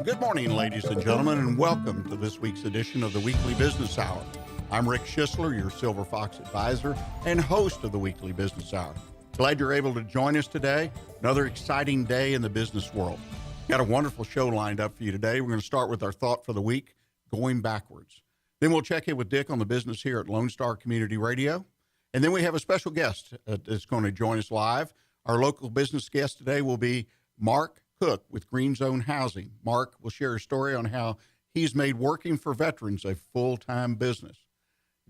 Good morning, ladies and gentlemen, and welcome to this week's edition of the Weekly Business Hour. I'm Rick Schissler, your Silver Fox advisor and host of the Weekly Business Hour. Glad you're able to join us today. Another exciting day in the business world. Got a wonderful show lined up for you today. We're going to start with our thought for the week, going backwards. Then we'll check in with Dick on the business here at Lone Star Community Radio. And then we have a special guest that's going to join us live. Our local business guest today will be Mark Cook with Green Zone Housing. Mark will share a story on how he's made working for veterans a full-time business.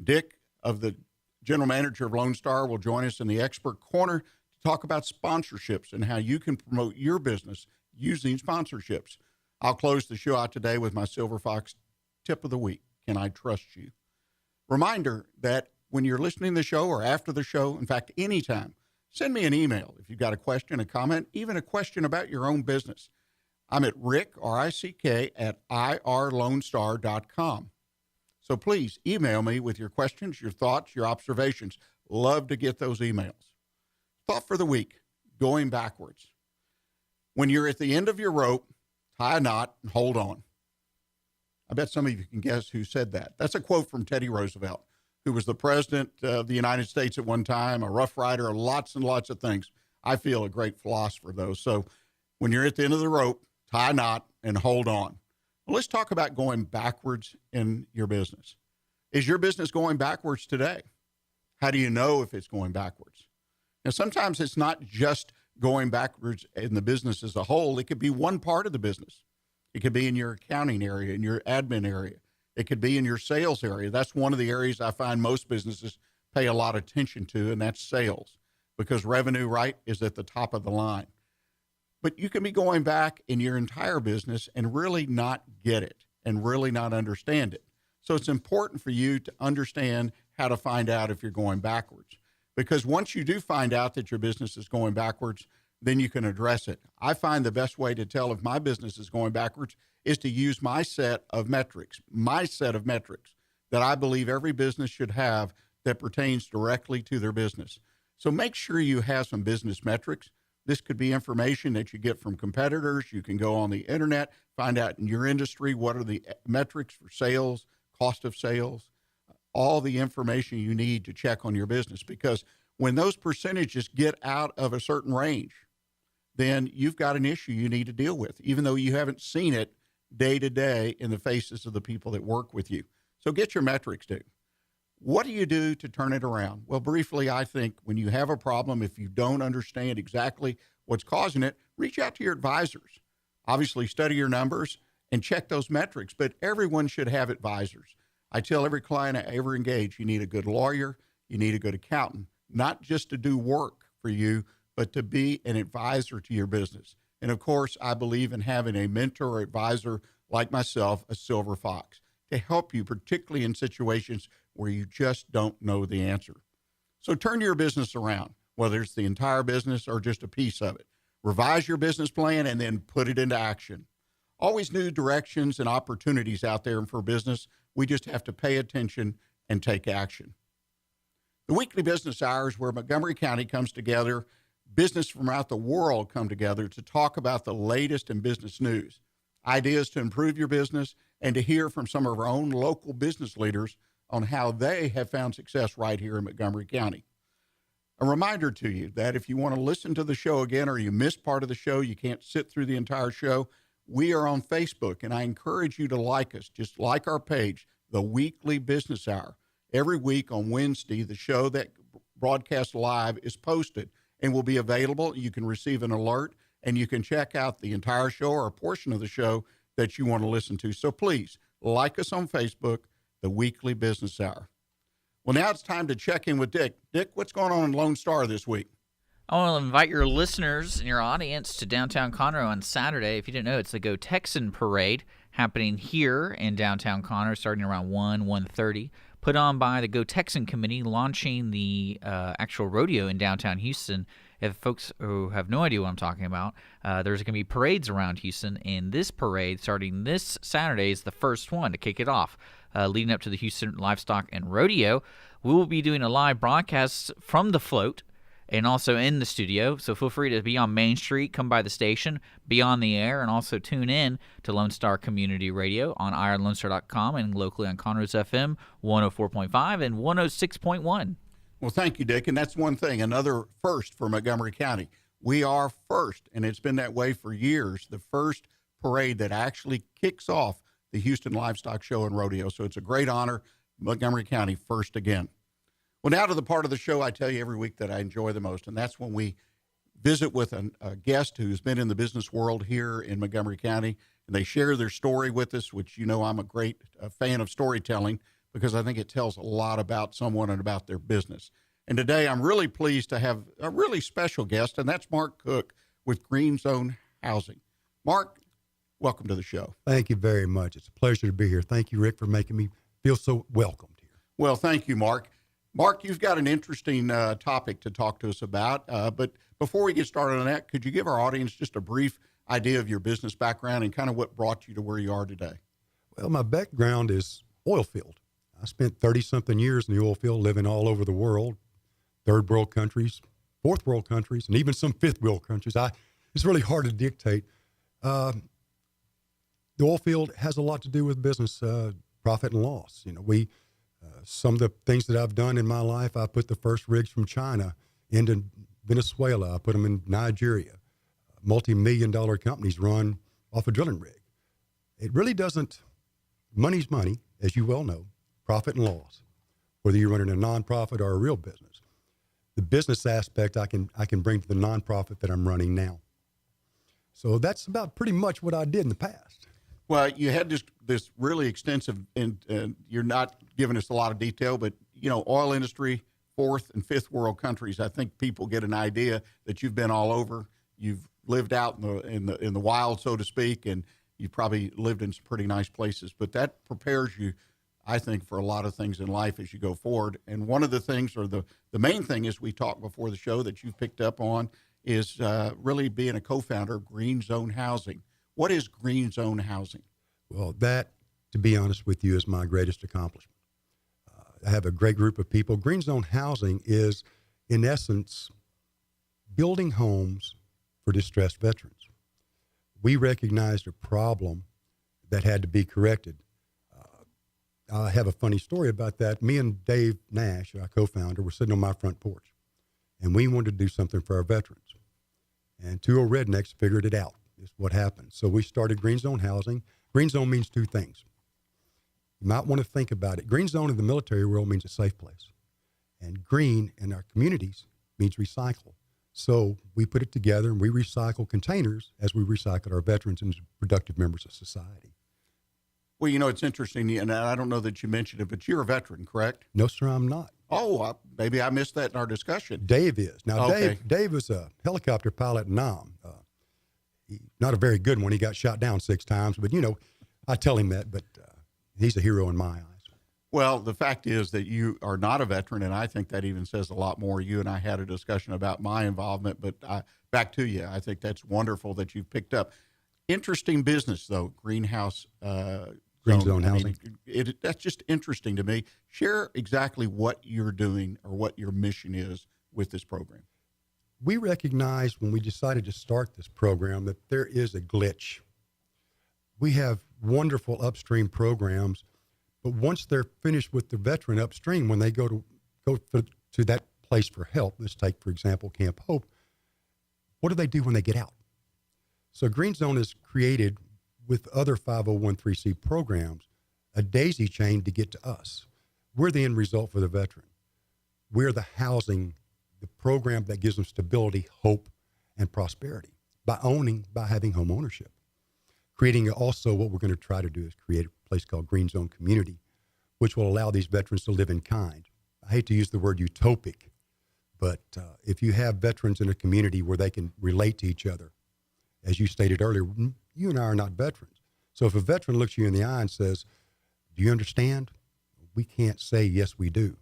Dick, of the general manager of Lone Star, will join us in the expert corner to talk about sponsorships and how you can promote your business using sponsorships. I'll close the show out today with my Silver Fox tip of the week. Can I trust you? Reminder that when you're listening to the show or after the show, in fact, anytime, send me an email if you've got a question, a comment, even a question about your own business. I'm at Rick, R-I-C-K, at irlonestar.com. So please email me with your questions, your thoughts, your observations. Love to get those emails. Thought for the week, going backwards. When you're at the end of your rope, tie a knot and hold on. I bet some of you can guess who said that. That's a quote from Teddy Roosevelt, who was the president of the United States at one time, a rough rider, lots and lots of things. I feel a great philosopher, though. So when you're at the end of the rope, tie a knot and hold on. Well, let's talk about going backwards in your business. Is your business going backwards today? How do you know if it's going backwards? Now, sometimes it's not just going backwards in the business as a whole. It could be one part of the business. It could be in your accounting area, in your admin area. It could be in your sales area. That's one of the areas I find most businesses pay a lot of attention to, and that's sales, because revenue, right, is at the top of the line. But you can be going back in your entire business and really not get it and really not understand it. So it's important for you to understand how to find out if you're going backwards, because once you do find out that your business is going backwards, then you can address it. I find the best way to tell if my business is going backwards is to use my set of metrics that I believe every business should have that pertains directly to their business. So make sure you have some business metrics. This could be information that you get from competitors. You can go on the internet, find out in your industry what are the metrics for sales, cost of sales, all the information you need to check on your business. Because when those percentages get out of a certain range, then you've got an issue you need to deal with, even though you haven't seen it day to day in the faces of the people that work with you. So get your metrics due. What do you do to turn it around? Well, briefly, I think when you have a problem, if you don't understand exactly what's causing it, reach out to your advisors. Obviously, study your numbers and check those metrics, but everyone should have advisors. I tell every client I ever engage, you need a good lawyer, you need a good accountant, not just to do work for you, but to be an advisor to your business. And of course, I believe in having a mentor or advisor like myself, a Silver Fox, to help you, particularly in situations where you just don't know the answer. So turn your business around, whether it's the entire business or just a piece of it. Revise your business plan and then put it into action. Always new directions and opportunities out there for business. We just have to pay attention and take action. The weekly business hours where Montgomery County comes together, business from throughout the world come together to talk about the latest in business news, ideas to improve your business, and to hear from some of our own local business leaders on how they have found success right here in Montgomery County. A reminder to you that if you want to listen to the show again or you missed part of the show, you can't sit through the entire show, we are on Facebook, and I encourage you to like us. Just like our page, The Weekly Business Hour. Every week on Wednesday, the show that broadcasts live is posted and will be available. You can receive an alert, and you can check out the entire show or a portion of the show that you want to listen to. So please, like us on Facebook, The Weekly Business Hour. Well, now it's time to check in with Dick. Dick, what's going on in Lone Star this week? I want to invite your listeners and your audience to downtown Conroe on Saturday. If you didn't know, it's the Go Texan Parade happening here in downtown Conroe starting around 1:30. Put on by the Go Texan Committee, launching the actual rodeo in downtown Houston. If folks who have no idea what I'm talking about, there's going to be parades around Houston, and this parade starting this Saturday is the first one to kick it off. Leading up to the Houston Livestock and Rodeo, we will be doing a live broadcast from the float and also in the studio. So feel free to be on Main Street, come by the station, be on the air, and also tune in to Lone Star Community Radio on ironlonestar.com and locally on Conroe's FM 104.5 and 106.1. Well, thank you, Dick. And that's one thing, another first for Montgomery County. We are first, and it's been that way for years, the first parade that actually kicks off the Houston Livestock Show and Rodeo. So it's a great honor. Montgomery County first again. Well, now to the part of the show I tell you every week that I enjoy the most, and that's when we visit with a guest who's been in the business world here in Montgomery County, and they share their story with us, which you know I'm a great fan of storytelling because I think it tells a lot about someone and about their business. And today I'm really pleased to have a really special guest, and that's Mark Cook with Green Zone Housing. Mark, welcome to the show. Thank you very much. It's a pleasure to be here. Thank you, Rick, for making me feel so welcomed here. Well, thank you, Mark. Mark, you've got an interesting topic to talk to us about, but before we get started on that, could you give our audience just a brief idea of your business background and kind of what brought you to where you are today? Well, my background is oil field. I spent 30-something years in the oil field, living all over the world, third world countries, fourth world countries, and even some fifth world countries. It's really hard to dictate. The oil field has a lot to do with business, profit and loss. You know, some of the things that I've done in my life, I put the first rigs from China into Venezuela. I put them in Nigeria. Multi-million-dollar companies run off a drilling rig. It really doesn't, money's money, as you well know, profit and loss, whether you're running a nonprofit or a real business. The business aspect I can bring to the nonprofit that I'm running now. So that's about pretty much what I did in the past. Well, you had this really extensive, and you're not giving us a lot of detail, but, you know, oil industry, fourth and fifth world countries. I think people get an idea that you've been all over. You've lived out in the wild, so to speak, and you've probably lived in some pretty nice places. But that prepares you, I think, for a lot of things in life as you go forward. And one of the things, or the main thing, as we talked before the show, that you've picked up on is really being a co-founder of Green Zone Housing. What is Green Zone Housing? Well, that, to be honest with you, is my greatest accomplishment. I have a great group of people. Green Zone Housing is, in essence, building homes for distressed veterans. We recognized a problem that had to be corrected. I have a funny story about that. Me and Dave Nash, our co-founder, were sitting on my front porch, and we wanted to do something for our veterans. And two old rednecks figured it out. Is what happened. So we started Green Zone Housing. Green Zone means two things. You might want to think about it. Green Zone in the military world means a safe place. And green in our communities means recycle. So we put it together and we recycle containers as we recycle our veterans into productive members of society. Well, you know, it's interesting, and I don't know that you mentioned it, but you're a veteran, correct? No, sir, I'm not. Oh, maybe I missed that in our discussion. Dave is. Now, okay. Dave was a helicopter pilot in Nam. Not a very good one. He got shot down 6 times, but, you know, I tell him that, but he's a hero in my eyes. Well, the fact is that you are not a veteran, and I think that even says a lot more. You and I had a discussion about my involvement, but back to you. I think that's wonderful that you've picked up. Interesting business, though, Green Zone Housing. That's just interesting to me. Share exactly what you're doing or what your mission is with this program. We recognized when we decided to start this program that there is a glitch. We have wonderful upstream programs, but once they're finished with the veteran upstream, when they go to that place for help, let's take, for example, Camp Hope, what do they do when they get out? So Green Zone is created with other 501(c) programs, a daisy chain to get to us. We're the end result for the veteran. We're the housing, the program that gives them stability, hope, and prosperity by having home ownership. Creating also what we're going to try to do is create a place called Green Zone Community, which will allow these veterans to live in kind. I hate to use the word utopic, but if you have veterans in a community where they can relate to each other, as you stated earlier, you and I are not veterans. So if a veteran looks you in the eye and says, "Do you understand?" We can't say, "Yes, we do."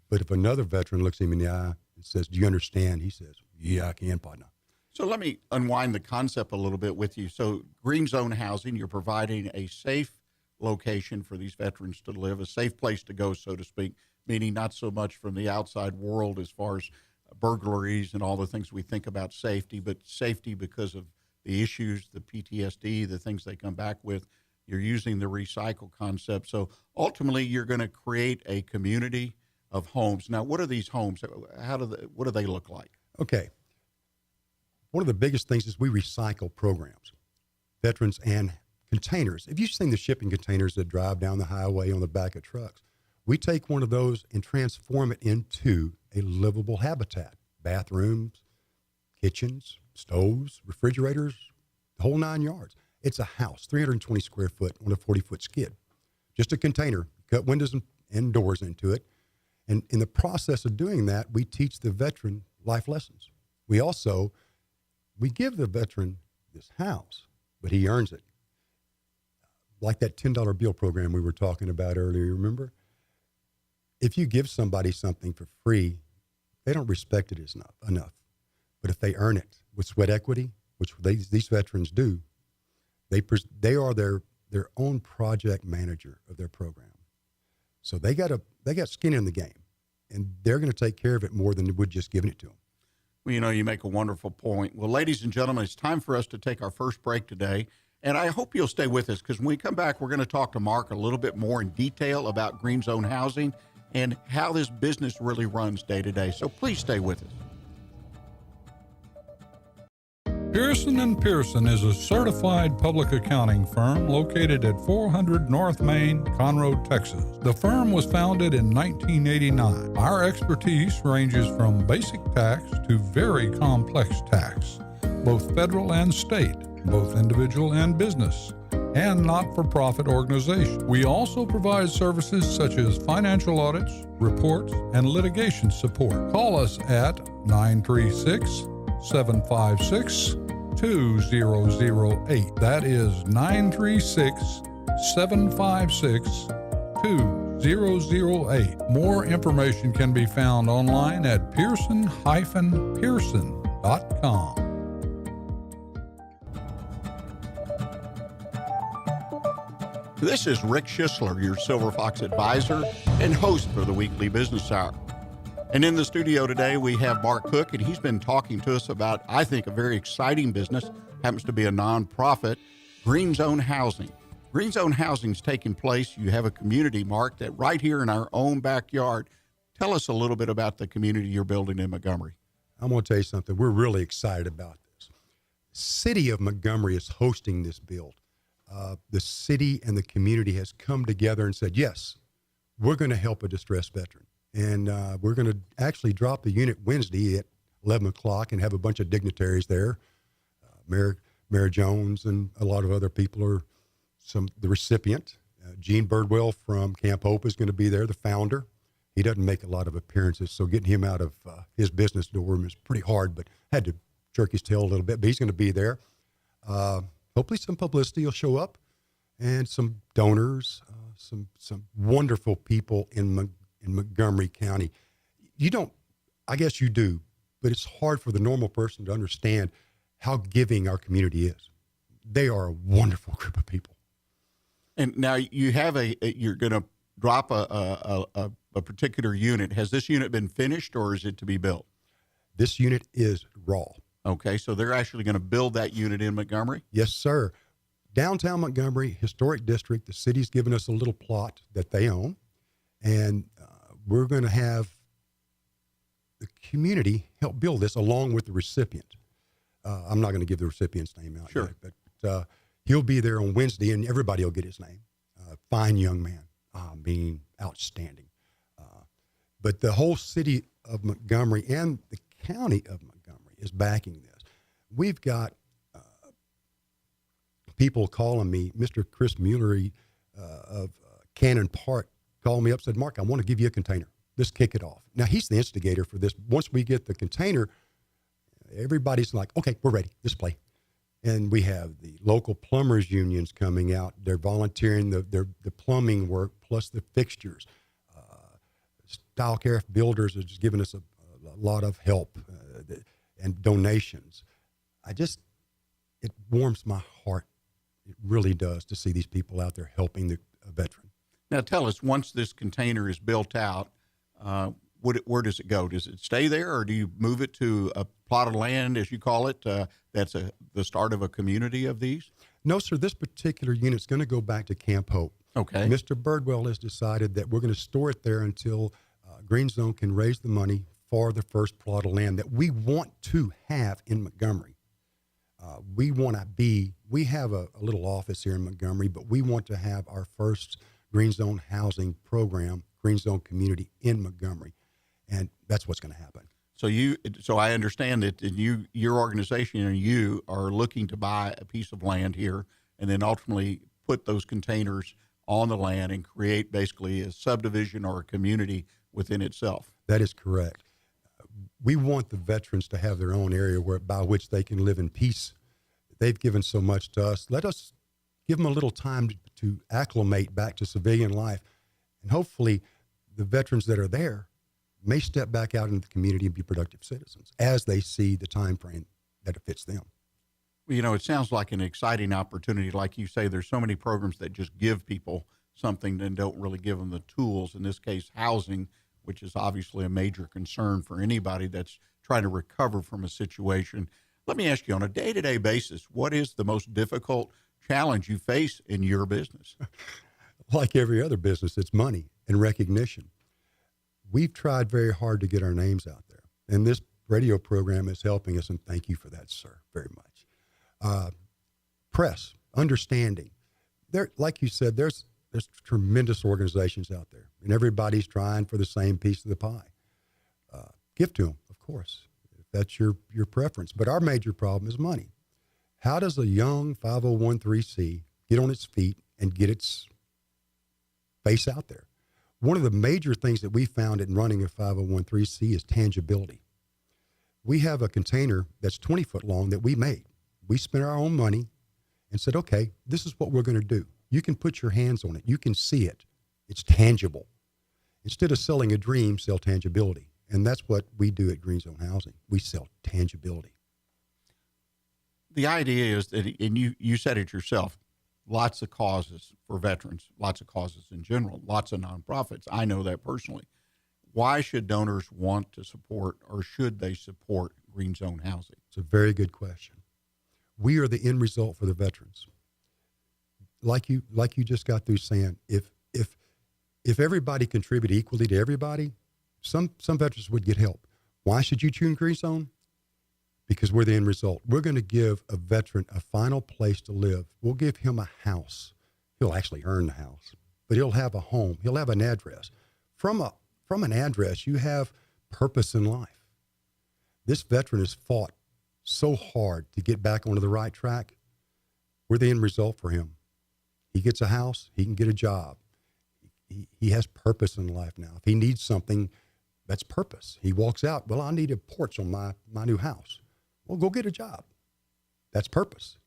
But if another veteran looks him in the eye and says, "Do you understand?" he says, "Yeah, I can, partner." So let me unwind the concept a little bit with you. So Green Zone Housing, you're providing a safe location for these veterans to live, a safe place to go, so to speak, meaning not so much from the outside world as far as burglaries and all the things we think about safety, but safety because of the issues, the PTSD, the things they come back with. You're using the recycle concept. So ultimately, you're going to create a community of homes. Now, what are these homes? What do they look like? Okay. One of the biggest things is we recycle programs, veterans and containers. If you've seen the shipping containers that drive down the highway on the back of trucks, we take one of those and transform it into a livable habitat. Bathrooms, kitchens, stoves, refrigerators, the whole 9 yards. It's a house, 320 square foot on a 40-foot skid. Just a container, cut windows and doors into it. And in the process of doing that, we teach the veteran life lessons. We give the veteran this house, but he earns it. Like that $10 bill program we were talking about earlier, remember? If you give somebody something for free, they don't respect it enough. But if they earn it with sweat equity, which these veterans do, they are their own project manager of their program. So they got skin in the game, and they're going to take care of it more than they would just giving it to them. Well, you make a wonderful point. Well, ladies and gentlemen, it's time for us to take our first break today. And I hope you'll stay with us, because when we come back, we're going to talk to Mark a little bit more in detail about Green Zone Housing and how this business really runs day to day. So please stay with us. Pearson & Pearson is a certified public accounting firm located at 400 North Main, Conroe, Texas. The firm was founded in 1989. Our expertise ranges from basic tax to very complex tax, both federal and state, both individual and business, and not-for-profit organizations. We also provide services such as financial audits, reports, and litigation support. Call us at 936-756-2008. That is 936-756-2008. More information can be found online at pearson-pearson.com. This is Rick Schissler, your Silver Fox advisor and host for the Weekly Business Hour. And in the studio today, we have Mark Cook, and he's been talking to us about, I think, a very exciting business, happens to be a nonprofit, Green Zone Housing. Green Zone Housing is taking place. You have a community, Mark, that right here in our own backyard. Tell us a little bit about the community you're building in Montgomery. I'm going to tell you something. We're really excited about this. City of Montgomery is hosting this build. The city and the community has come together and said, yes, we're going to help a distressed veteran. And we're going to actually drop the unit Wednesday at 11 o'clock and have a bunch of dignitaries there. Mayor Jones and a lot of other people are the recipient. Gene Birdwell from Camp Hope is going to be there, the founder. He doesn't make a lot of appearances, so getting him out of his business dorm is pretty hard, but had to jerk his tail a little bit. But he's going to be there. Hopefully some publicity will show up, and some donors, some wonderful people in Montgomery County. I guess you do, but it's hard for the normal person to understand how giving our community is. They are a wonderful group of people. And now you have you're going to drop a particular unit. Has this unit been finished, or is it to be built? This unit is raw. Okay, so they're actually going to build that unit in Montgomery? Yes, sir. Downtown Montgomery, historic district, the city's given us a little plot that they own, and we're going to have the community help build this along with the recipient. I'm not going to give the recipient's name out Sure. yet, but he'll be there on Wednesday, and everybody will get his name. Fine young man, being outstanding. But the whole city of Montgomery and the county of Montgomery is backing this. We've got people calling me. Mr. Chris Mueller of Cannon Park called me up, said, Mark, I want to give you a container. Let's kick it off. Now, he's the instigator for this. Once we get the container, everybody's like, okay, we're ready. Let's play. And we have the local plumbers unions coming out. They're volunteering the plumbing work plus the fixtures. Stylecraft Builders is giving us a lot of help and donations. It warms my heart. It really does to see these people out there helping the veteran. Now tell us, once this container is built out, where does it go? Does it stay there, or do you move it to a plot of land, as you call it? That's the start of a community of these? No, sir. This particular unit's going to go back to Camp Hope. Okay. Mr. Birdwell has decided that we're going to store it there until Green Zone can raise the money for the first plot of land that we want to have in Montgomery. We have a little office here in Montgomery, but we want to have our first Green Zone housing program, Green Zone community in Montgomery. And that's what's going to happen. So I understand that your organization and you are looking to buy a piece of land here and then ultimately put those containers on the land and create basically a subdivision or a community within itself. That is correct. We want the veterans to have their own area by which they can live in peace. They've given so much to us. Let us give them a little time to acclimate back to civilian life. And hopefully the veterans that are there may step back out into the community and be productive citizens as they see the time frame that it fits them. Well, it sounds like an exciting opportunity. Like you say, there's so many programs that just give people something and don't really give them the tools. In this case, housing, which is obviously a major concern for anybody that's trying to recover from a situation. Let me ask you, on a day-to-day basis, what is the most difficult challenge you face in your business? Like every other business, it's money and recognition. We've tried very hard to get our names out there, and this radio program is helping us, and thank you for that, sir, very much. Press, understanding. There, like you said, there's tremendous organizations out there, and everybody's trying for the same piece of the pie. Give to them, of course, if that's your preference. But our major problem is money. How does a young 501(c) get on its feet and get its face out there? One of the major things that we found in running a 501(c) is tangibility. We have a container that's 20 foot long that we made. We spent our own money and said, okay, this is what we're going to do. You can put your hands on it. You can see it. It's tangible. Instead of selling a dream, sell tangibility. And that's what we do at Green Zone Housing. We sell tangibility. The idea is that, and you said it yourself, lots of causes for veterans, lots of causes in general, lots of nonprofits. I know that personally. Why should donors want to support, or should they support Green Zone Housing? It's a very good question. We are the end result for the veterans. Like you just got through saying, if everybody contributed equally to everybody, some veterans would get help. Why should you choose Green Zone? Because we're the end result. We're going to give a veteran a final place to live. We'll give him a house. He'll actually earn the house, but he'll have a home. He'll have an address. From an address, you have purpose in life. This veteran has fought so hard to get back onto the right track. We're the end result for him. He gets a house. He can get a job. He has purpose in life now. If he needs something, that's purpose. He walks out, well, I need a porch on my new house. Well, go get a job. That's purpose.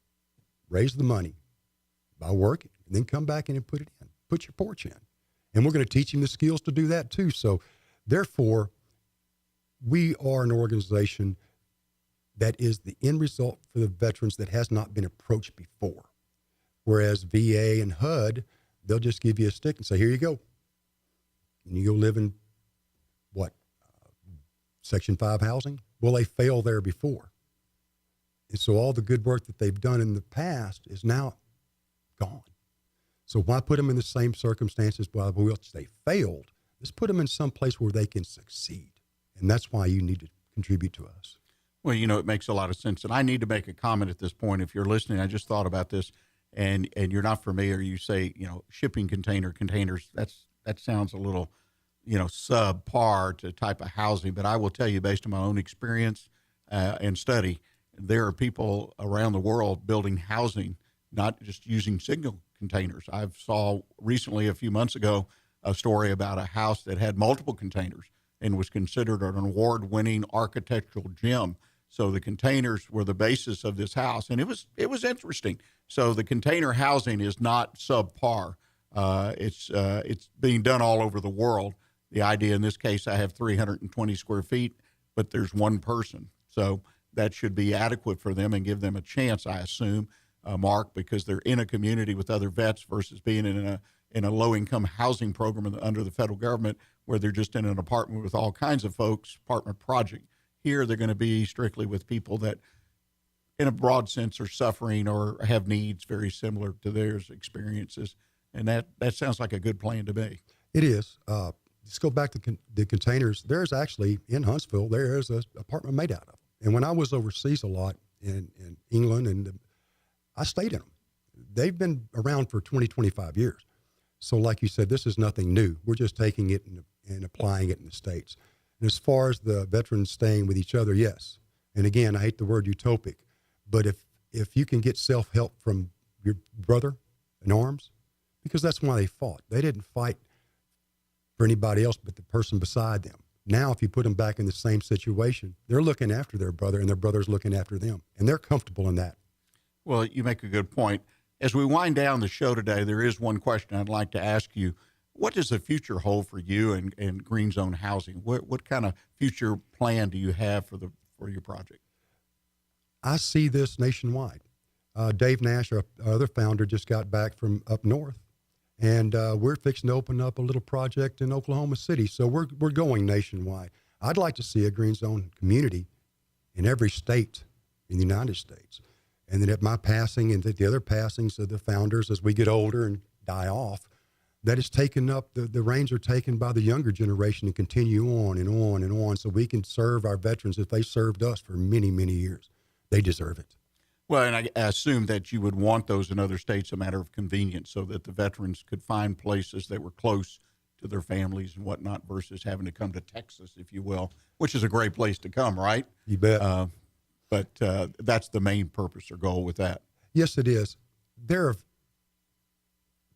Raise the money by working, and then come back in and put it in. Put your porch in. And we're going to teach him the skills to do that too. So therefore, we are an organization that is the end result for the veterans that has not been approached before. Whereas VA and HUD, they'll just give you a stick and say, here you go. And you go live in Section 5 housing? Well, they failed there before. And so all the good work that they've done in the past is now gone. So why put them in the same circumstances by which they failed? Let's put them in some place where they can succeed. And that's why you need to contribute to us. Well, it makes a lot of sense. And I need to make a comment at this point. If you're listening, I just thought about this, and you're not familiar, you say, shipping containers, that sounds a little, subpar to type of housing. But I will tell you, based on my own experience and study, there are people around the world building housing, not just using single containers. I saw recently, a few months ago, a story about a house that had multiple containers and was considered an award-winning architectural gem. So the containers were the basis of this house, and it was interesting. So the container housing is not subpar. It's being done all over the world. The idea in this case, I have 320 square feet, but there's one person. So that should be adequate for them and give them a chance, I assume, Mark, because they're in a community with other vets versus being in in a low-income housing program under the federal government where they're just in an apartment with all kinds of folks, apartment project. Here, they're going to be strictly with people that, in a broad sense, are suffering or have needs very similar to theirs experiences. And that sounds like a good plan to me. It is. Let's go back to the containers. There's actually, in Huntsville, there is an apartment made out of them. And when I was overseas a lot in England, and I stayed in them. They've been around for 20, 25 years. So like you said, this is nothing new. We're just taking it and applying it in the States. And as far as the veterans staying with each other, yes. And again, I hate the word utopic, but if you can get self-help from your brother in arms, because that's why they fought. They didn't fight for anybody else but the person beside them. Now, if you put them back in the same situation, they're looking after their brother and their brother's looking after them, and they're comfortable in that. Well, you make a good point. As we wind down the show today, there is one question I'd like to ask you. What does the future hold for you and Green Zone Housing? What kind of future plan do you have for your project? I see this nationwide. Dave Nash, our other founder, just got back from up north, and we're fixing to open up a little project in Oklahoma City. So we're going nationwide. I'd like to see a Green Zone community in every state in the United States. And then at my passing and the other passings of the founders as we get older and die off, that is taken up, the reins are taken by the younger generation and continue on and on and on so we can serve our veterans if they served us for many, many years. They deserve it. Well, and I assume that you would want those in other states a matter of convenience so that the veterans could find places that were close to their families and whatnot versus having to come to Texas, if you will, which is a great place to come, right? You bet. But that's the main purpose or goal with that. Yes, it is. There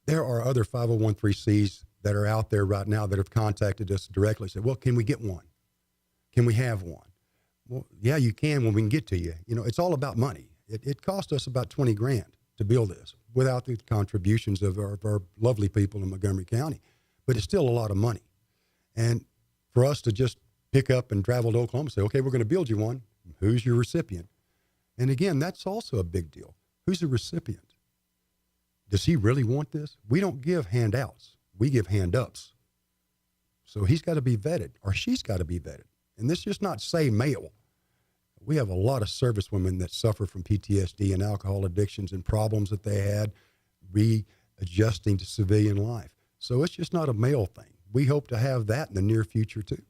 are other 501(c)(3)s that are out there right now that have contacted us directly and said, well, can we get one? Can we have one? Well, yeah, you can when we can get to you. You know, it's all about money. It cost us about $20,000 to build this without the contributions of our lovely people in Montgomery County. But it's still a lot of money. And for us to just pick up and travel to Oklahoma and say, okay, we're going to build you one. Who's your recipient? And again, that's also a big deal. Who's the recipient? Does he really want this? We don't give handouts. We give hand-ups. So he's got to be vetted, or she's got to be vetted. And this is just not say male. We have a lot of service women that suffer from PTSD and alcohol addictions and problems that they had readjusting to civilian life. So it's just not a male thing. We hope to have that in the near future too.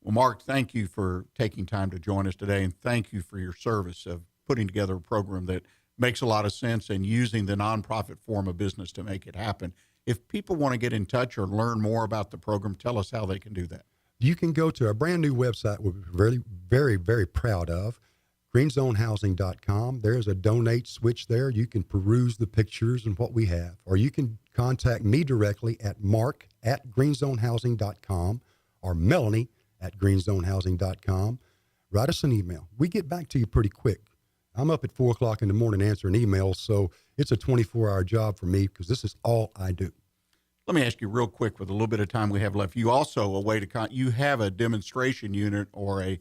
Well, Mark, thank you for taking time to join us today, and thank you for your service of putting together a program that makes a lot of sense and using the nonprofit form of business to make it happen. If people want to get in touch or learn more about the program, tell us how they can do that. You can go to our brand new website we're very, very, very proud of, greenzonehousing.com. There's a donate switch there. You can peruse the pictures and what we have, or you can contact me directly at mark@greenzonehousing.com or melanie@greenzonehousing.com. Write us an email. We get back to you pretty quick. I'm up at 4 o'clock in the morning answering emails, so it's a 24-hour job for me because this is all I do. Let me ask you real quick with a little bit of time we have left. You also, you have a demonstration unit or a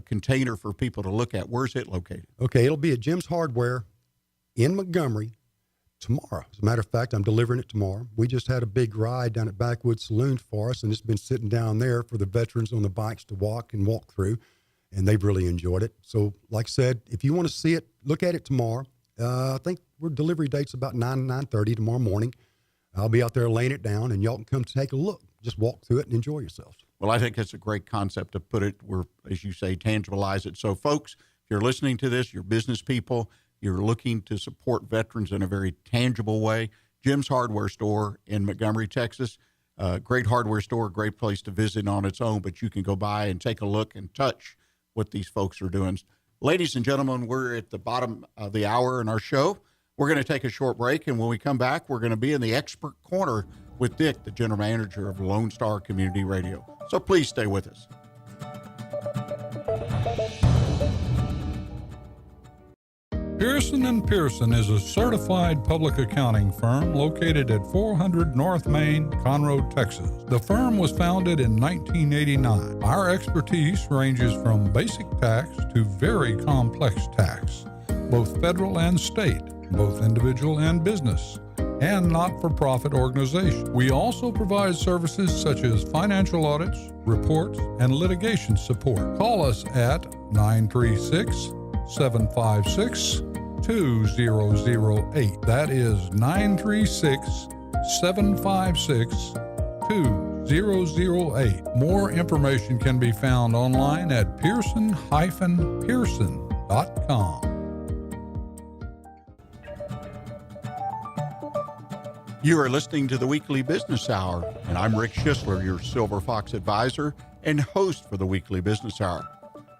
container for people to look at. Where's it located? Okay, it'll be at Jim's Hardware in Montgomery tomorrow. As a matter of fact, I'm delivering it tomorrow. We just had a big ride down at Backwoods Saloon for us, and it's been sitting down there for the veterans on the bikes to walk through, and they've really enjoyed it. So, like I said, if you want to see it, look at it tomorrow. I think our delivery date's about 9:30 tomorrow morning. I'll be out there laying it down, and y'all can come take a look. Just walk through it and enjoy yourselves. Well, I think that's a great concept to put it where, as you say, tangibilize it. So, folks, if you're listening to this, you're business people, you're looking to support veterans in a very tangible way, Jim's Hardware Store in Montgomery, Texas, great hardware store, great place to visit on its own, but you can go by and take a look and touch what these folks are doing. Ladies and gentlemen, we're at the bottom of the hour in our show. We're going to take a short break, and when we come back, we're going to be in the expert corner with Dick, the general manager of Lone Star Community Radio. So please stay with us. Pearson & Pearson is a certified public accounting firm located at 400 North Main, Conroe, Texas. The firm was founded in 1989. Our expertise ranges from basic tax to very complex tax, both federal and state. both individual and business, and not-for-profit organizations. We also provide services such as financial audits, reports, and litigation support. Call us at 936-756-2008. That is 936-756-2008. More information can be found online at pearson-pearson.com. You are listening to the Weekly Business Hour, and I'm Rick Schissler, your Silver Fox advisor and host for the Weekly Business Hour.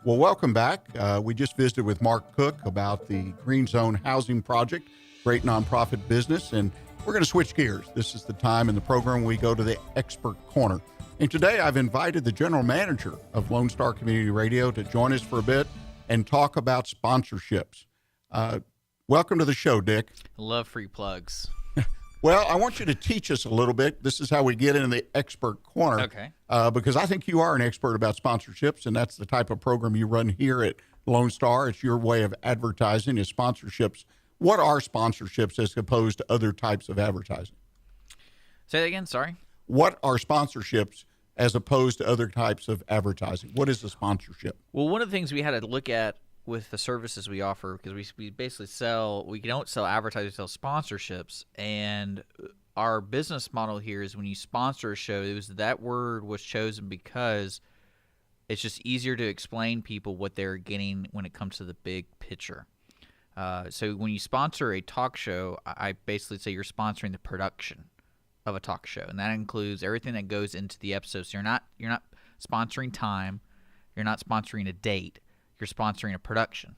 Well, welcome back. We just visited with Mark Cook about the Green Zone Housing Project, great nonprofit business, and we're going to switch gears. This is the time in the program we go to the Expert Corner. And today I've invited the general manager of Lone Star Community Radio to join us for a bit and talk about sponsorships. Welcome to the show, Dick. Love free plugs. Well, I want you to teach us a little bit. This is how we get into the Expert Corner. Okay. Because I think you are an expert about sponsorships, and that's the type of program you run here at Lone Star. It's your way of advertising is sponsorships. What are sponsorships as opposed to other types of advertising? Say that again, sorry. What are sponsorships as opposed to other types of advertising? What is a sponsorship? Well, one of the things we had to look at with the services we offer, because we basically we don't sell advertising, we sell sponsorships, and our business model here is when you sponsor a show, that word was chosen because it's just easier to explain people what they're getting when it comes to the big picture. So when you sponsor a talk show, I basically say you're sponsoring the production of a talk show, and that includes everything that goes into the episode. So you're not sponsoring time, you're not sponsoring a date. You're sponsoring a production,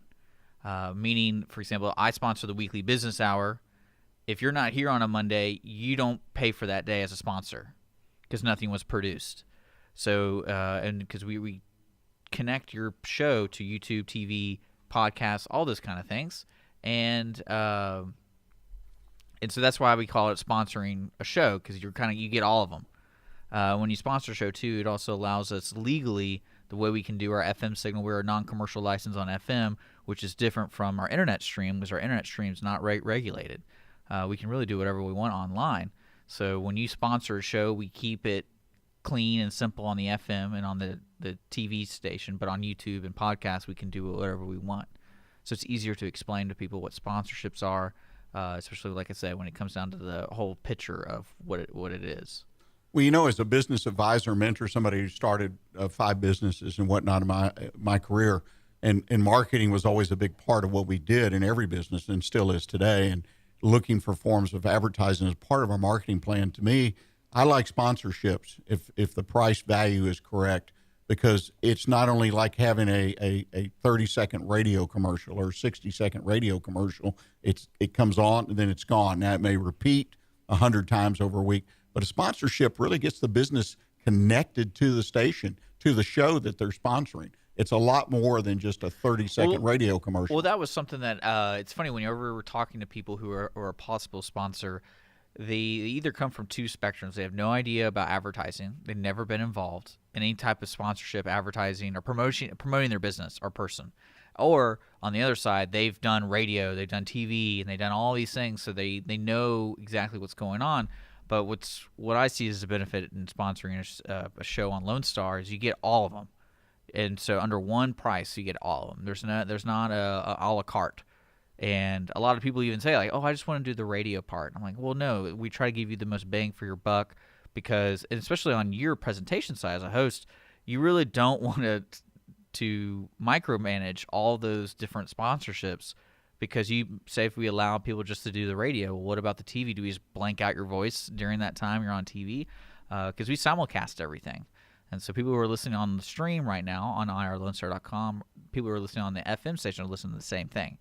meaning, for example, I sponsor the Weekly Business Hour. If you're not here on a Monday, you don't pay for that day as a sponsor because nothing was produced. So, and because we connect your show to YouTube, TV, podcasts, all those kind of things, and so that's why we call it sponsoring a show, because you get all of them. When you sponsor a show too, it also allows us legally. The way we can do our FM signal, we're a non-commercial license on FM, which is different from our internet stream, because our internet stream is not rate regulated. We can really do whatever we want online. So when you sponsor a show, we keep it clean and simple on the FM and on the TV station, but on YouTube and podcasts, we can do whatever we want. So it's easier to explain to people what sponsorships are, especially, like I said, when it comes down to the whole picture of what it is. Well, as a business advisor, mentor, somebody who started 5 businesses and whatnot in my career, and marketing was always a big part of what we did in every business and still is today. And looking for forms of advertising as part of our marketing plan, to me, I like sponsorships if the price value is correct, because it's not only like having a 30-second radio commercial or 60-second radio commercial. It comes on and then it's gone. Now, it may repeat 100 times over a week, but a sponsorship really gets the business connected to the station, to the show that they're sponsoring. It's a lot more than just a 30-second radio commercial. Well, that was something that it's funny, whenever we're talking to people who are a possible sponsor, they either come from two spectrums. They have no idea about advertising. They've never been involved in any type of sponsorship, advertising, or promoting their business or person. Or on the other side, they've done radio, they've done TV, and they've done all these things, so they know exactly what's going on. But what I see as a benefit in sponsoring a show on Lone Star is you get all of them, and so under one price you get all of them. There's not a la carte, and a lot of people even say, like, oh, I just want to do the radio part. I'm like, well, no, we try to give you the most bang for your buck, because, and especially on your presentation side as a host, you really don't want to micromanage all those different sponsorships. Because you say, if we allow people just to do the radio, well, what about the TV? Do we just blank out your voice during that time you're on TV? Because we simulcast everything. And so people who are listening on the stream right now on irlonestar.com, people who are listening on the FM station are listening to the same thing.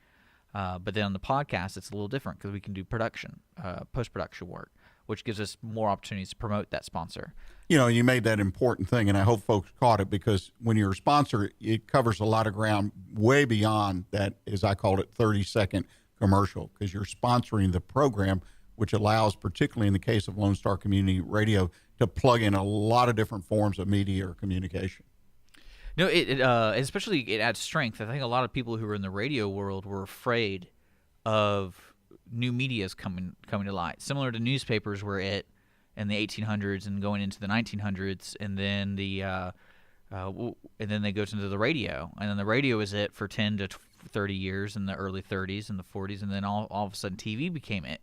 But then on the podcast, it's a little different because we can do production, post-production work, which gives us more opportunities to promote that sponsor. You made that important thing, and I hope folks caught it, because when you're a sponsor, it covers a lot of ground way beyond that, as I called it, 30-second commercial, because you're sponsoring the program, which allows, particularly in the case of Lone Star Community Radio, to plug in a lot of different forms of media or communication. No, especially it adds strength. I think a lot of people who are in the radio world were afraid of new media is coming to light. Similar to newspapers were it in the 1800s and going into the 1900s, and then they go into the radio, and then the radio is it for 10 to 30 years in the early 30s and the 40s, and then all of a sudden TV became it.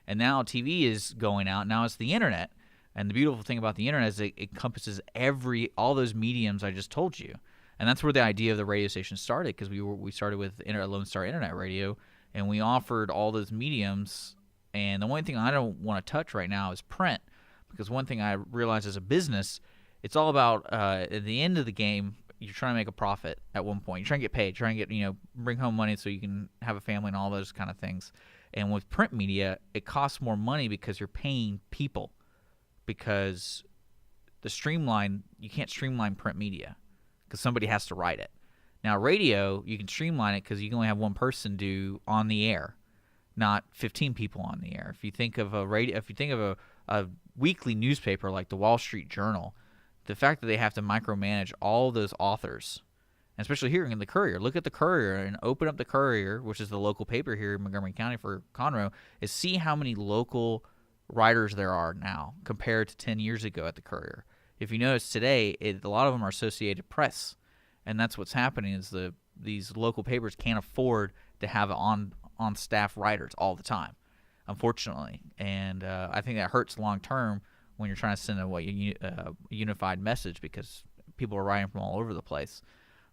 And now TV is going out. Now it's the internet. And the beautiful thing about the internet is it encompasses all those mediums I just told you. And that's where the idea of the radio station started, because we started with Lone Star Internet Radio, and we offered all those mediums. And the only thing I don't want to touch right now is print, because one thing I realized as a business, it's all about at the end of the game, you're trying to make a profit at one point. You're trying to get paid, trying to get, bring home money so you can have a family and all those kind of things. And with print media, it costs more money because you're paying people, because you can't streamline print media because somebody has to write it. Now radio, you can streamline it because you can only have one person do on the air, not 15 people on the air. If you think of a weekly newspaper like the Wall Street Journal, the fact that they have to micromanage all those authors, and especially here in the Courier. Look at the Courier and open up the Courier, which is the local paper here in Montgomery County for Conroe, is see how many local writers there are now compared to 10 years ago at the Courier. If you notice today, a lot of them are Associated Press, and that's what's happening is these local papers can't afford to have on-staff writers all the time, unfortunately. And I think that hurts long term when you're trying to send a unified message, because people are writing from all over the place.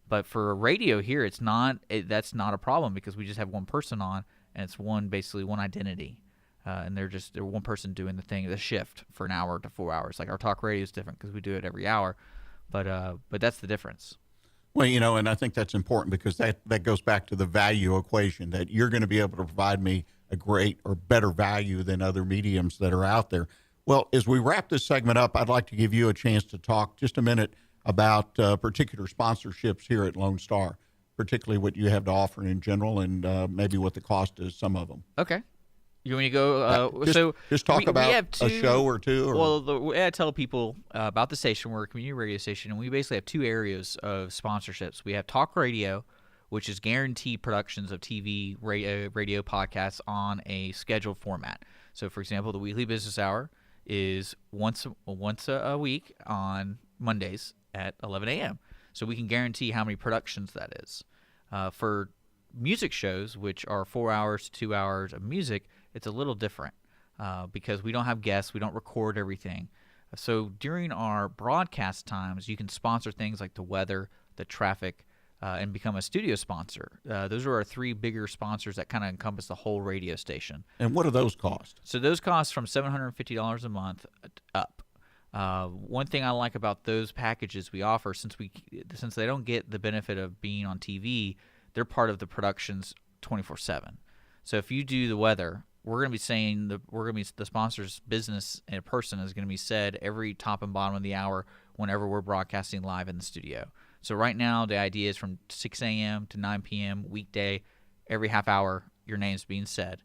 But for radio here, that's not a problem, because we just have one person on, and it's basically one identity. And they're one person doing the shift for an hour to 4 hours. Like our talk radio is different because we do it every hour, but that's the difference. Well, and I think that's important, because that goes back to the value equation, that you're going to be able to provide me a great or better value than other mediums that are out there. Well, as we wrap this segment up, I'd like to give you a chance to talk just a minute about particular sponsorships here at Lone Star, particularly what you have to offer in general, and maybe what the cost is, some of them. Okay. You want me to go? Just talk about a show or two. Well, the way I tell people about the station, we're a community radio station, and we basically have two areas of sponsorships. We have talk radio, which is guaranteed productions of TV, radio podcasts on a scheduled format. So, for example, the Weekly Business Hour is once a week on Mondays at 11 a.m. So we can guarantee how many productions that is. For music shows, which are 4 hours to 2 hours of music, it's a little different because we don't have guests. We don't record everything. So during our broadcast times, you can sponsor things like the weather, the traffic, and become a studio sponsor. Those are our three bigger sponsors that kind of encompass the whole radio station. And what do those cost? So those cost from $750 a month up. One thing I like about those packages we offer, since they don't get the benefit of being on TV, they're part of the productions 24/7. So if you do the weather, we're going to be saying the sponsor's business in a person is going to be said every top and bottom of the hour whenever we're broadcasting live in the studio. So right now the idea is from 6 a.m. to 9 p.m. weekday, every half hour your name's being said.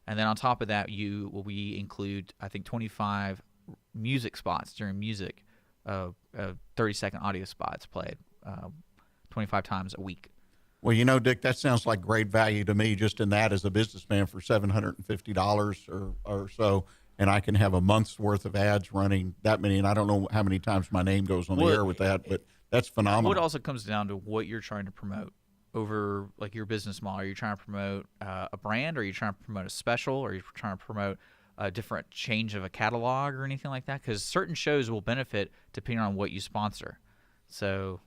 And then on top of that, we include, I think, 25 music spots during music, 30-second audio spots played 25 times a week. Well, Dick, that sounds like great value to me just in that as a businessman for $750 or so, and I can have a month's worth of ads running that many, and I don't know how many times my name goes on the air with that, but that's phenomenal. What also comes down to what you're trying to promote over like your business model. Are you trying to promote a brand, or are you trying to promote a special, or are you trying to promote a different change of a catalog or anything like that? Because certain shows will benefit depending on what you sponsor. So,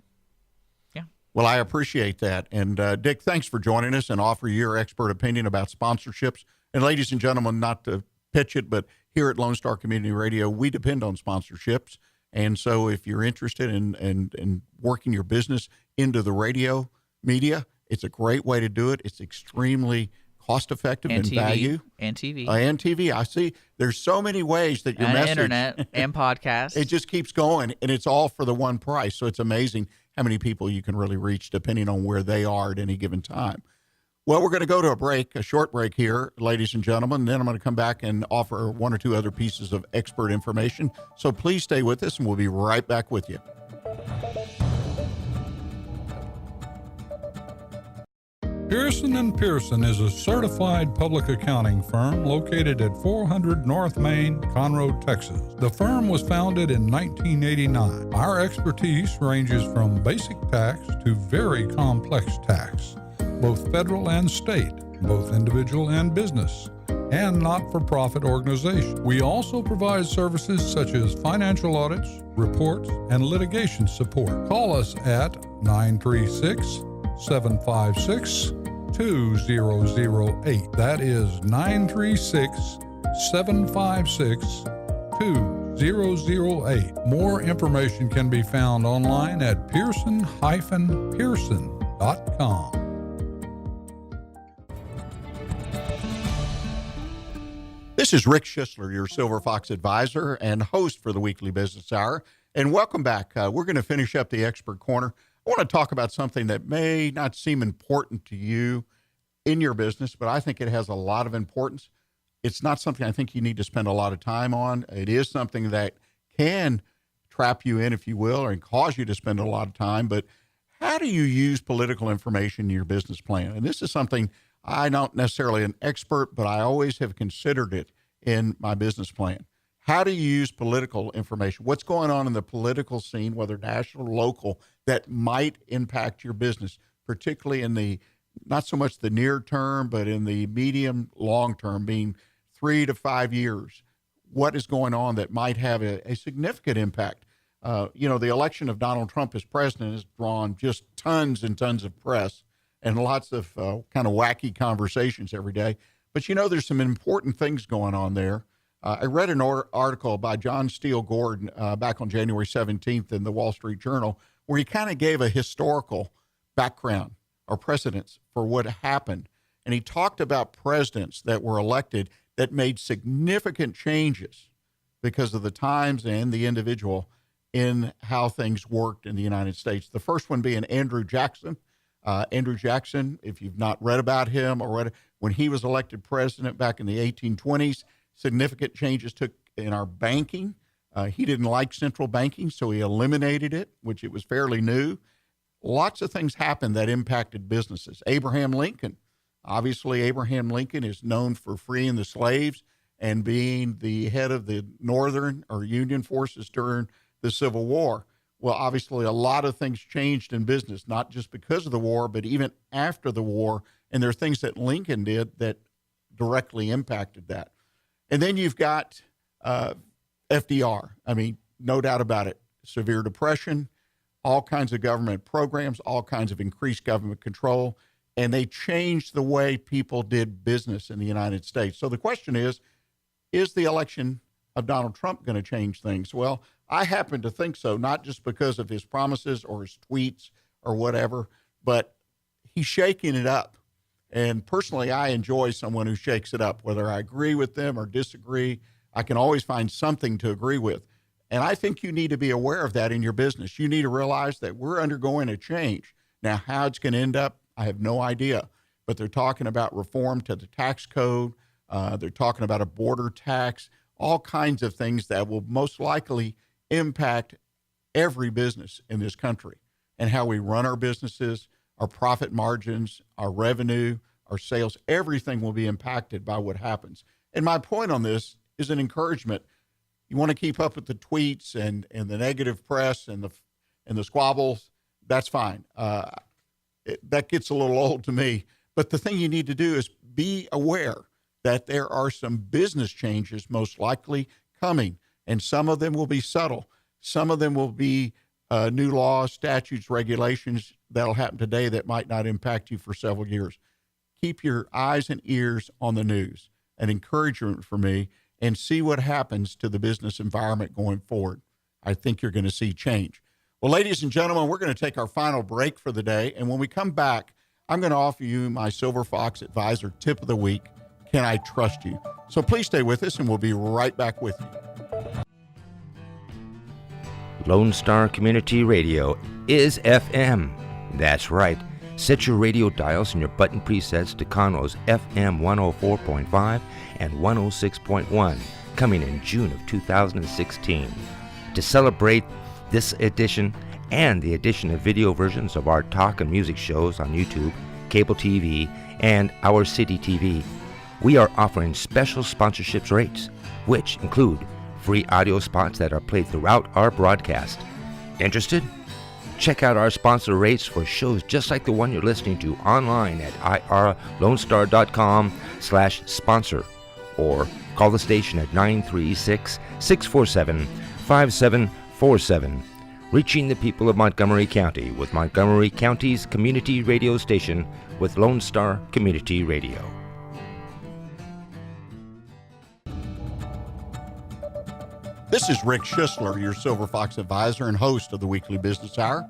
yeah. Well, I appreciate that. And Dick, thanks for joining us and offering your expert opinion about sponsorships. And ladies and gentlemen, not to pitch it, but here at Lone Star Community Radio, we depend on sponsorships. And so if you're interested in working your business into the radio media, it's a great way to do it. It's extremely cost-effective and value. And TV. And TV. I see there's so many ways that your and message. Internet and podcasts. It just keeps going, and it's all for the one price. So it's amazing how many people you can really reach depending on where they are at any given time. Well, we're going to go to a short break here, ladies and gentlemen. And then I'm going to come back and offer one or two other pieces of expert information. So please stay with us, and we'll be right back with you. Pearson & Pearson is a certified public accounting firm located at 400 North Main, Conroe, Texas. The firm was founded in 1989. Our expertise ranges from basic tax to very complex tax, both federal and state, both individual and business, and not-for-profit organizations. We also provide services such as financial audits, reports, and litigation support. Call us at 936-756-2008. That is 936-756-2008. More information can be found online at pearson-pearson.com. This is Rick Schissler, your Silver Fox advisor and host for the Weekly Business Hour. And welcome back. We're going to finish up the Expert Corner. I want to talk about something that may not seem important to you in your business, but I think it has a lot of importance. It's not something I think you need to spend a lot of time on. It is something that can trap you in, if you will, or cause you to spend a lot of time. But how do you use political information in your business plan? And this is something I'm not necessarily an expert, but I always have considered it in my business plan. How do you use political information? What's going on in the political scene, whether national or local, that might impact your business, particularly in the, not so much the near term, but in the medium, long term, being 3 to 5 years? What is going on that might have a significant impact? The election of Donald Trump as president has drawn just tons and tons of press and lots of kind of wacky conversations every day. But, there's some important things going on there. I read an article by John Steele Gordon back on January 17th in the Wall Street Journal, where he kind of gave a historical background or precedence for what happened. And he talked about presidents that were elected that made significant changes because of the times and the individual in how things worked in the United States. The first one being Andrew Jackson. Andrew Jackson, if you've not read about him or read, when he was elected president back in the 1820s, significant changes took in our banking. He didn't like central banking, so he eliminated it, which it was fairly new. Lots of things happened that impacted businesses. Abraham Lincoln. Obviously, Abraham Lincoln is known for freeing the slaves and being the head of the Northern or Union forces during the Civil War. Well, obviously, a lot of things changed in business, not just because of the war, but even after the war. And there are things that Lincoln did that directly impacted that. And then you've got FDR. I mean, no doubt about it. Severe depression, all kinds of government programs, all kinds of increased government control, and they changed the way people did business in the United States. So the question is the election of Donald Trump going to change things? Well, I happen to think so, not just because of his promises or his tweets or whatever, but he's shaking it up. And personally, I enjoy someone who shakes it up, whether I agree with them or disagree. I can always find something to agree with. And I think you need to be aware of that in your business. You need to realize that we're undergoing a change. Now, how it's going to end up, I have no idea. But they're talking about reform to the tax code. They're talking about a border tax, all kinds of things that will most likely impact every business in this country and how we run our businesses, our profit margins, our revenue, our sales. Everything will be impacted by what happens. And my point on this is an encouragement. You want to keep up with the tweets and the negative press and the squabbles, that's fine. That gets a little old to me. But the thing you need to do is be aware that there are some business changes most likely coming, and some of them will be subtle. Some of them will be new laws, statutes, regulations that'll happen today that might not impact you for several years. Keep your eyes and ears on the news. An encouragement for me, and see what happens to the business environment going forward. I think you're going to see change. Well, ladies and gentlemen, we're going to take our final break for the day. And when we come back, I'm going to offer you my Silver Fox Advisor tip of the week. Can I trust you? So please stay with us, and we'll be right back with you. Lone Star Community Radio is FM. That's right. Set your radio dials and your button presets to Conroe's FM 104.5 and 106.1, coming in June of 2016. To celebrate this edition and the addition of video versions of our talk and music shows on YouTube, cable TV, and Our City TV, we are offering special sponsorships rates, which include free audio spots that are played throughout our broadcast. Interested? Check out our sponsor rates for shows just like the one you're listening to online at irlonestar.com/sponsor, or call the station at 936-647-5747. Reaching the people of Montgomery County with Montgomery County's community radio station with Lone Star Community Radio. This is Rick Schissler, your Silver Fox advisor and host of the Weekly Business Hour.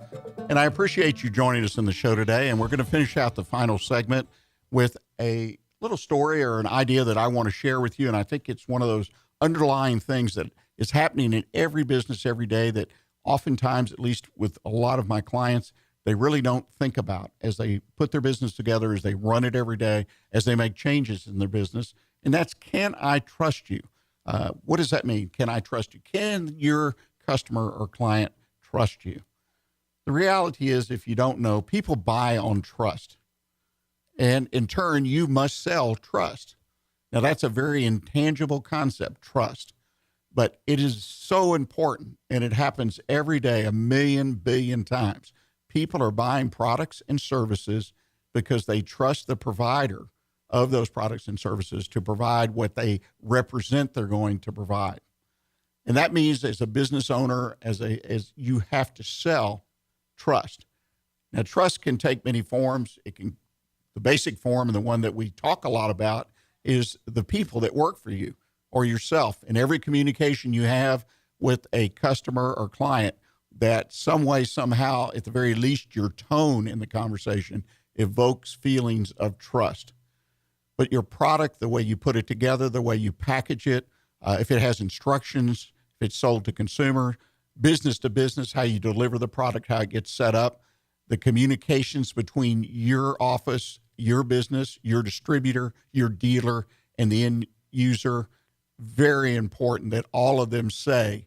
And I appreciate you joining us in the show today. And we're going to finish out the final segment with a little story or an idea that I want to share with you. And I think it's one of those underlying things that is happening in every business every day that oftentimes, at least with a lot of my clients, they really don't think about as they put their business together, as they run it every day, as they make changes in their business. And that's, can I trust you? What does that mean? Can I trust you? Can your customer or client trust you? The reality is, if you don't know, people buy on trust. And in turn, you must sell trust. Now, that's a very intangible concept, trust. But it is so important, and it happens every day, a million billion times. People are buying products and services because they trust the provider of those products and services to provide what they represent they're going to provide. And that means, as a business owner, as you have to sell trust. Now, trust can take many forms. The basic form, and the one that we talk a lot about, is the people that work for you or yourself. In every communication you have with a customer or client, that some way, somehow, at the very least, your tone in the conversation evokes feelings of trust. But your product, the way you put it together, the way you package it, if it has instructions, if it's sold to consumer, business to business, how you deliver the product, how it gets set up, the communications between your office, your business, your distributor, your dealer, and the end user, very important that all of them say,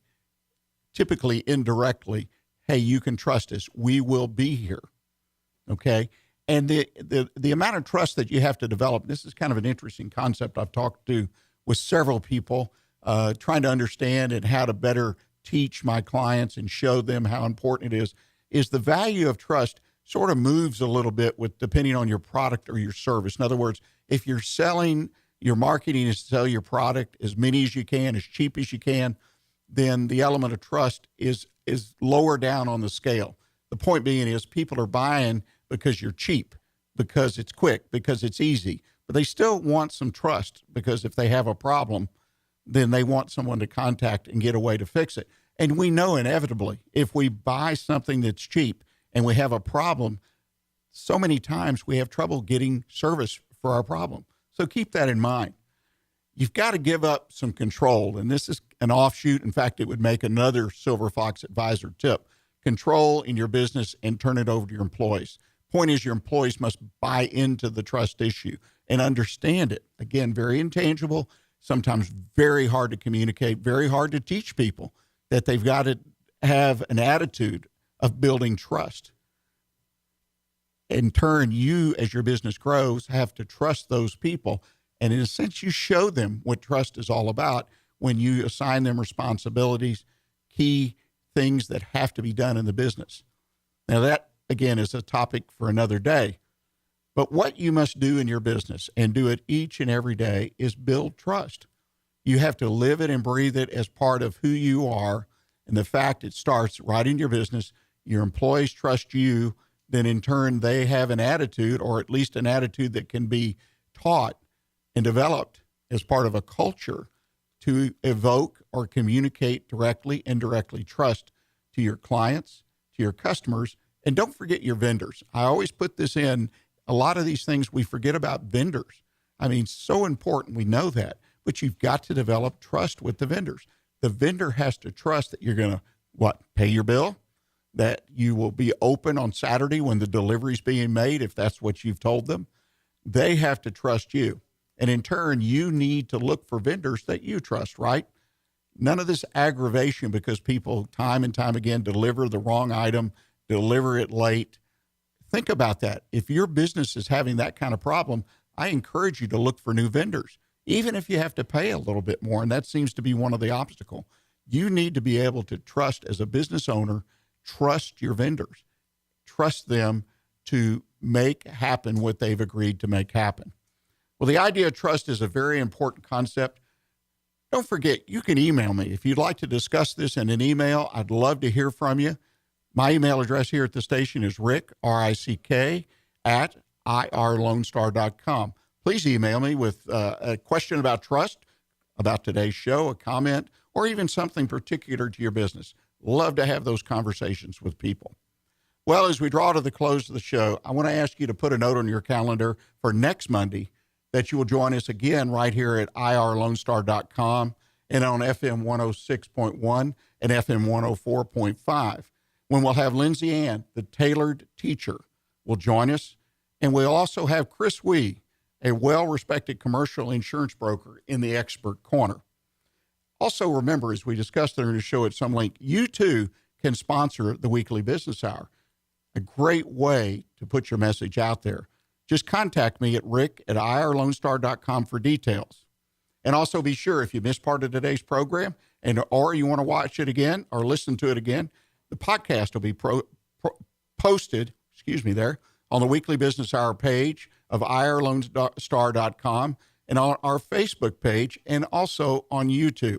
typically indirectly, hey, you can trust us. We will be here. Okay? And the amount of trust that you have to develop, this is kind of an interesting concept I've talked to with several people, trying to understand and how to better teach my clients and show them how important it is the value of trust sort of moves a little bit with depending on your product or your service. In other words, if you're selling, your marketing is to sell your product as many as you can, as cheap as you can, then the element of trust is lower down on the scale. The point being is people are buying because you're cheap, because it's quick, because it's easy, but they still want some trust, because if they have a problem, then they want someone to contact and get a way to fix it. And we know inevitably, if we buy something that's cheap and we have a problem, so many times we have trouble getting service for our problem. So keep that in mind. You've got to give up some control, and this is an offshoot. In fact, it would make another Silver Fox advisor tip. Control in your business and turn it over to your employees. Point is, your employees must buy into the trust issue and understand it. Again, very intangible, sometimes very hard to communicate, very hard to teach people that they've got to have an attitude of building trust. In turn, you, as your business grows, have to trust those people. And in a sense, you show them what trust is all about when you assign them responsibilities, key things that have to be done in the business. Now, that, again, is a topic for another day. But what you must do in your business, and do it each and every day, is build trust. You have to live it and breathe it as part of who you are. And the fact it starts right in your business, your employees trust you, then in turn they have an attitude, or at least an attitude that can be taught and developed as part of a culture to evoke or communicate directly, indirectly trust to your clients, to your customers, and don't forget your vendors. I always put this in. A lot of these things we forget about vendors. I mean, so important. We know that, but you've got to develop trust with the vendors. The vendor has to trust that you're going to, pay your bill, that you will be open on Saturday when the delivery's being made, if that's what you've told them. They have to trust you. And in turn, you need to look for vendors that you trust, right? None of this aggravation because people time and time again deliver the wrong item, deliver it late, Think about that. If your business is having that kind of problem, I encourage you to look for new vendors, even if you have to pay a little bit more. And that seems to be one of the obstacles. You need to be able to trust, as a business owner, trust your vendors, trust them to make happen what they've agreed to make happen. Well, the idea of trust is a very important concept. Don't forget, you can email me. If you'd like to discuss this in an email, I'd love to hear from you. My email address here at the station is Rick, R-I-C-K, at irlonestar.com. Please email me with a question about trust, about today's show, a comment, or even something particular to your business. Love to have those conversations with people. Well, as we draw to the close of the show, I want to ask you to put a note on your calendar for next Monday that you will join us again right here at irlonestar.com and on FM 106.1 and FM 104.5, when we'll have Lindsay Ann, the tailored teacher, will join us. And we'll also have Chris Wee, a well-respected commercial insurance broker, in the expert corner. Also, remember, as we discussed during the show at some length, you too can sponsor the Weekly Business Hour. A great way to put your message out there. Just contact me at rick@irlonestar.com for details. And also be sure, if you missed part of today's program or you want to watch it again or listen to it again, the podcast will be posted there on the Weekly Business Hour page of irlonestar.com and on our Facebook page and also on YouTube.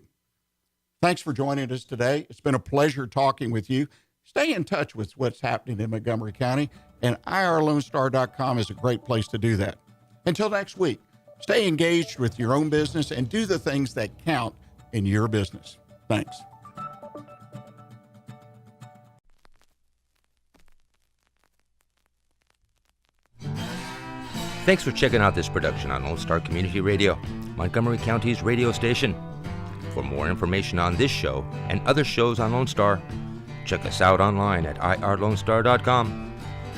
Thanks for joining us today. It's been a pleasure talking with you. Stay in touch with what's happening in Montgomery County, and irlonestar.com is a great place to do that. Until next week, stay engaged with your own business and do the things that count in your business. Thanks. Thanks for checking out this production on Lone Star Community Radio, Montgomery County's radio station. For more information on this show and other shows on Lone Star, check us out online at irlonestar.com.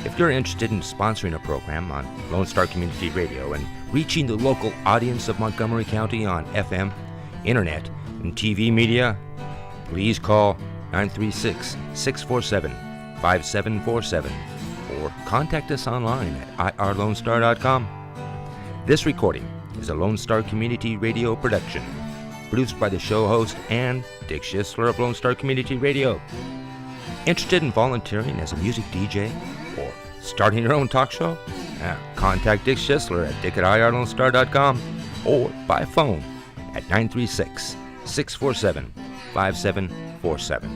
If you're interested in sponsoring a program on Lone Star Community Radio and reaching the local audience of Montgomery County on FM, internet, and TV media, please call 936-647-5747 or contact us online at irlonestar.com. This recording is a Lone Star Community Radio production, produced by the show host and Dick Schissler of Lone Star Community Radio. Interested in volunteering as a music DJ or starting your own talk show? Contact Dick Schissler at dick@irlonestar.com or by phone at 936-647-5747.